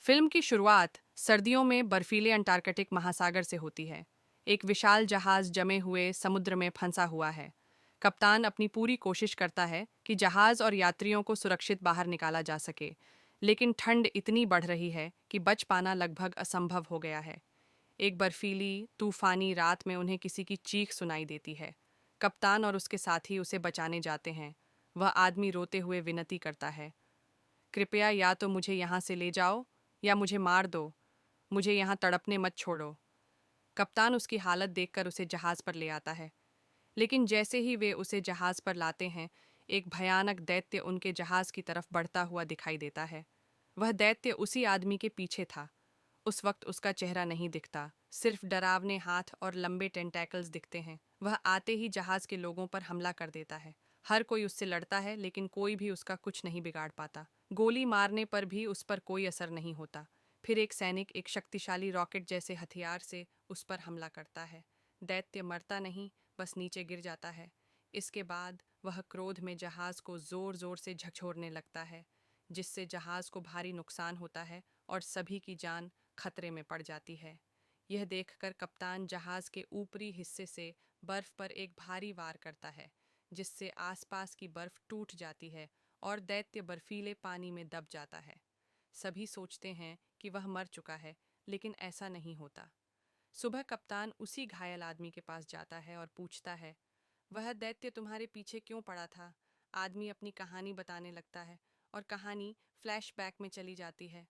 Film की शुरुआत सर्दियों में बर्फीले अंटार्कटिक महासागर से होती है। एक विशाल जहाज जमे हुए समुद्र में फंसा हुआ है। कप्तान अपनी पूरी कोशिश करता है कि जहाज और यात्रियों को सुरक्षित बाहर निकाला जा सके, लेकिन ठंड इतनी बढ़ रही है कि बच पाना लगभग असंभव हो गया है। एक बर्फीली, तूफानी रात में उन्हें किसी की चीख सुनाई देती है। कप्तान और उसके साथी उसे बचाने जाते हैं। वह आदमी रोते हुए विनती करता है, कृपया या तो मुझे यहाँ से ले जाओ या मुझे मार दो। मुझे यहाँ तड़पने मत छोड़ो। कप्तान उसकी हालत देखकर उसे जहाज पर ले आता है, लेकिन जैसे ही वे उसे जहाज पर लाते हैं, एक भयानक दैत्य उनके जहाज की तरफ बढ़ता हुआ दिखाई देता है। वह दैत्य उसी आदमी के पीछे था। उस वक्त उसका चेहरा नहीं दिखता, सिर्फ डरावने हाथ और लंबे टेंटैकल्स दिखते हैं। वह आते ही जहाज के लोगों पर हमला कर देता है। हर कोई उससे लड़ता है, लेकिन कोई भी उसका कुछ नहीं बिगाड़ पाता। गोली मारने पर भी उस पर कोई असर नहीं होता। फिर एक सैनिक एक शक्तिशाली रॉकेट जैसे हथियार से उस पर हमला करता है। दैत्य मरता नहीं, बस नीचे गिर जाता है। इसके बाद वह क्रोध में जहाज को जोर जोर से झकझोरने लगता है, जिससे जहाज को भारी नुकसान होता है और सभी की जान खतरे में पड़ जाती है। यह देखकर कप्तान जहाज के ऊपरी हिस्से से बर्फ पर एक भारी वार करता है, जिससे आसपास की बर्फ टूट जाती है और दैत्य बर्फीले पानी में दब जाता है। सभी सोचते हैं कि वह मर चुका है, लेकिन ऐसा नहीं होता। सुबह कप्तान उसी घायल आदमी के पास जाता है और पूछता है, वह दैत्य तुम्हारे पीछे क्यों पड़ा था? आदमी अपनी कहानी बताने लगता है और कहानी फ्लैशबैक में चली जाती है।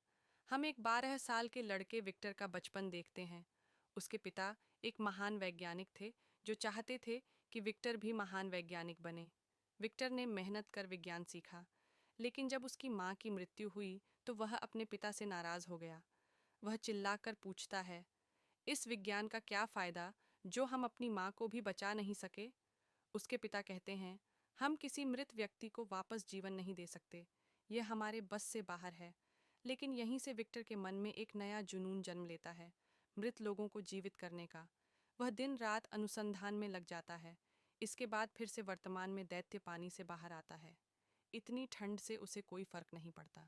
हम एक 12 साल के लड़के विक्टर का बचपन देखते हैं। उसके पिता एक महान वैज्ञानिक थे, जो चाहते थे कि विक्टर भी महान वैज्ञानिक बने। विक्टर ने मेहनत कर विज्ञान सीखा, लेकिन जब उसकी माँ की मृत्यु हुई तो वह अपने पिता से नाराज हो गया। वह चिल्लाकर पूछता है, इस विज्ञान का क्या फायदा जो हम अपनी माँ को भी बचा नहीं सके? उसके पिता कहते हैं, हम किसी मृत व्यक्ति को वापस जीवन नहीं दे सकते, यह हमारे बस से बाहर है। लेकिन यहीं से विक्टर के मन में एक नया जुनून जन्म लेता है, मृत लोगों को जीवित करने का। वह दिन रात अनुसंधान में लग जाता है। इसके बाद फिर से वर्तमान में दैत्य पानी से बाहर आता है। इतनी ठंड से उसे कोई फर्क नहीं पड़ता।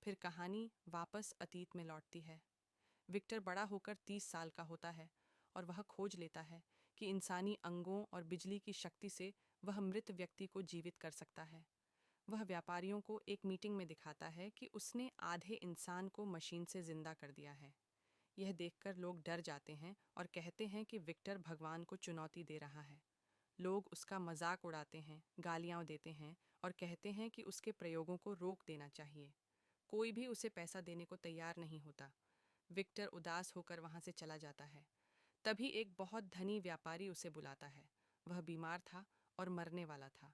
फिर कहानी वापस अतीत में लौटती है। विक्टर बड़ा होकर 30 साल का होता है और वह खोज लेता है कि इंसानी अंगों और बिजली की शक्ति से वह मृत व्यक्ति को जीवित कर सकता है। वह व्यापारियों को एक मीटिंग में दिखाता है कि उसने आधे इंसान को मशीन से जिंदा कर दिया है। यह देखकर लोग डर जाते हैं और कहते हैं कि विक्टर भगवान को चुनौती दे रहा है। लोग उसका मजाक उड़ाते हैं, गालियाँ देते हैं और कहते हैं कि उसके प्रयोगों को रोक देना चाहिए। कोई भी उसे पैसा देने को तैयार नहीं होता। विक्टर उदास होकर वहां से चला जाता है। तभी एक बहुत धनी व्यापारी उसे बुलाता है। वह बीमार था और मरने वाला था।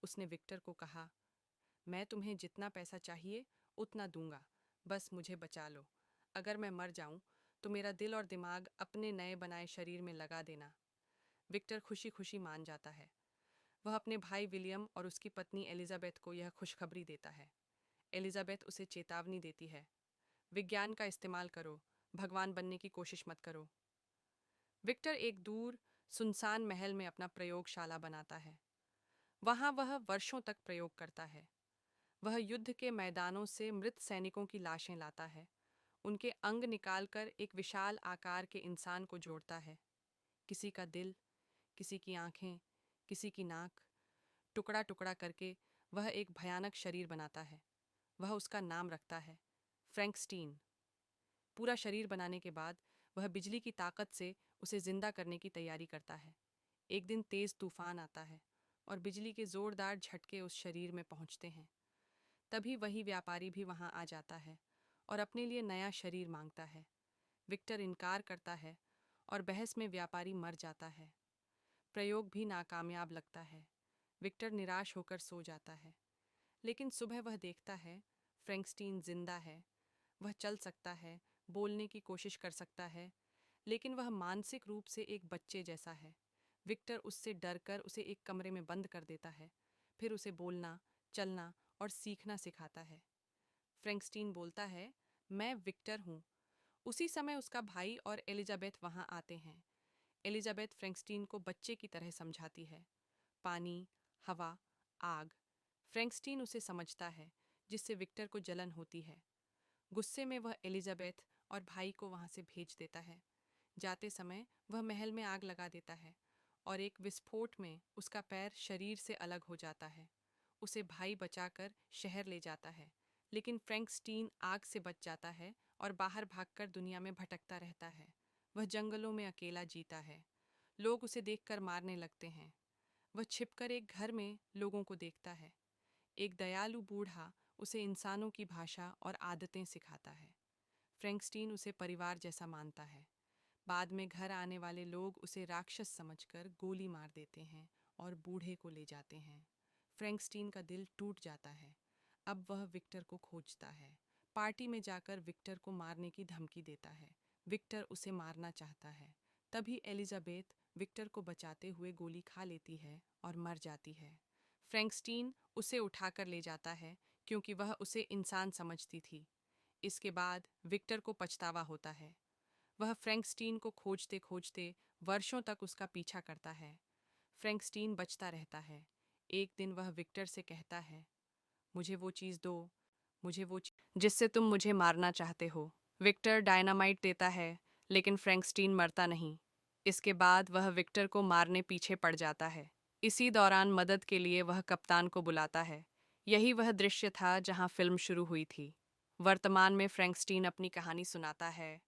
उसने विक्टर को कहा, मैं तुम्हें जितना पैसा चाहिए उतना दूंगा, बस मुझे बचा लो। अगर मैं मर जाऊं तो मेरा दिल और दिमाग अपने नए बनाए शरीर में लगा देना। विक्टर खुशी खुशी मान जाता है। वह अपने भाई विलियम और उसकी पत्नी एलिजाबेथ को यह खुशखबरी देता है। एलिजाबेथ उसे चेतावनी देती है, विज्ञान का इस्तेमाल करो, भगवान बनने की कोशिश मत करो। विक्टर एक दूर सुनसान महल में अपना प्रयोगशाला बनाता है। वहां वह वर्षों तक प्रयोग करता है। वह युद्ध के मैदानों से मृत सैनिकों की लाशें लाता है, उनके अंग निकालकर एक विशाल आकार के इंसान को जोड़ता है। किसी का दिल, किसी की आंखें, किसी की नाक, टुकड़ा टुकड़ा करके वह एक भयानक शरीर बनाता है। वह उसका नाम रखता है फ्रैंकस्टीन। पूरा शरीर बनाने के बाद वह बिजली की ताकत से उसे जिंदा करने की तैयारी करता है। एक दिन तेज तूफान आता है और बिजली के जोरदार झटके उस शरीर में पहुंचते हैं। तभी वही व्यापारी भी वहां आ जाता है और अपने लिए नया शरीर मांगता है। विक्टर इनकार करता है और बहस में व्यापारी मर जाता है। प्रयोग भी नाकामयाब लगता है। विक्टर निराश होकर सो जाता है। लेकिन सुबह वह देखता है, फ्रैंकस्टीन जिंदा है। वह चल सकता है, बोलने की कोशिश कर सकता है, लेकिन वह मानसिक रूप से एक बच्चे जैसा है। विक्टर उससे डरकर उसे एक कमरे में बंद कर देता है, फिर उसे बोलना, चलना और सीखना सिखाता है। फ्रैंकस्टीन बोलता है, मैं विक्टर हूँ। उसी समय उसका भाई और एलिजाबेथ वहाँ आते हैं। एलिजाबेथ फ्रैंकस्टीन को बच्चे की तरह समझाती है। पानी, हवा, आग। फ्रैंकस्टीन उसे समझता है, जिससे विक्टर को जलन होती है। गुस्से में वह एलिजाबेथ और भाई को वहां से भेज देता है। जाते समय वह महल में आग लगा देता है और एक विस्फोट में उसका पैर शरीर से अलग हो जाता है। उसे भाई बचाकर शहर ले जाता है, लेकिन फ्रैंकस्टीन आग से बच जाता है और बाहर भागकर दुनिया में भटकता रहता है। वह जंगलों में अकेला जीता है। लोग उसे देखकर मारने लगते हैं। वह छिपकर एक घर में लोगों को देखता है। एक दयालु बूढ़ा उसे इंसानों की भाषा और आदतें सिखाता है। फ्रैंकस्टीन उसे परिवार जैसा मानता है। बाद में घर आने वाले लोग उसे राक्षस समझकर गोली मार देते हैं और बूढ़े को ले जाते हैं। फ्रैंकस्टीन का दिल टूट जाता है। अब वह विक्टर को खोजता है। पार्टी में जाकर विक्टर को मारने की धमकी देता है। विक्टर उसे मारना चाहता है। तभी एलिजाबेथ विक्टर को बचाते हुए गोली खा लेती है और मर जाती है। फ्रैंकस्टीन उसे उठाकर ले जाता है क्योंकि वह उसे इंसान समझती थी। इसके बाद विक्टर को पछतावा होता है। वह फ्रैंकस्टीन को खोजते खोजते वर्षों तक उसका पीछा करता है। फ्रैंकस्टीन बचता रहता है। एक दिन वह विक्टर से कहता है, मुझे वो चीज़ दो, मुझे वो चीज़ जिससे तुम मुझे मारना चाहते हो। विक्टर डायनामाइट देता है, लेकिन फ्रैंकस्टीन मरता नहीं। इसके बाद वह विक्टर को मारने पीछे पड़ जाता है। इसी दौरान मदद के लिए वह कप्तान को बुलाता है। यही वह दृश्य था जहां फिल्म शुरू हुई थी। वर्तमान में फ्रैंकस्टीन अपनी कहानी सुनाता है।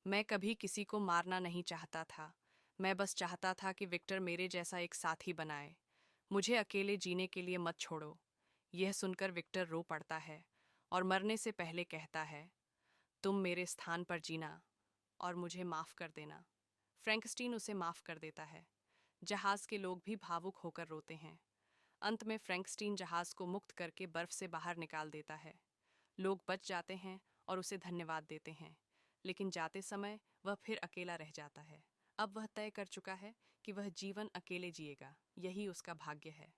मैं कभी किसी को मारना नहीं चाहता था। मैं बस चाहता था कि विक्टर मेरे जैसा एक साथी बनाए। मुझे अकेले जीने के लिए मत छोड़ो। यह सुनकर विक्टर रो पड़ता है और मरने से पहले कहता है, तुम मेरे स्थान पर जीना और मुझे माफ़ कर देना। फ्रैंकस्टीन उसे माफ़ कर देता है। जहाज़ के लोग भी भावुक होकर रोते हैं। अंत में फ्रैंकस्टीन जहाज़ को मुक्त करके बर्फ से बाहर निकाल देता है। लोग बच जाते हैं और उसे धन्यवाद देते हैं, लेकिन जाते समय वह फिर अकेला रह जाता है। अब वह तय कर चुका है कि वह जीवन अकेले जिएगा। यही उसका भाग्य है।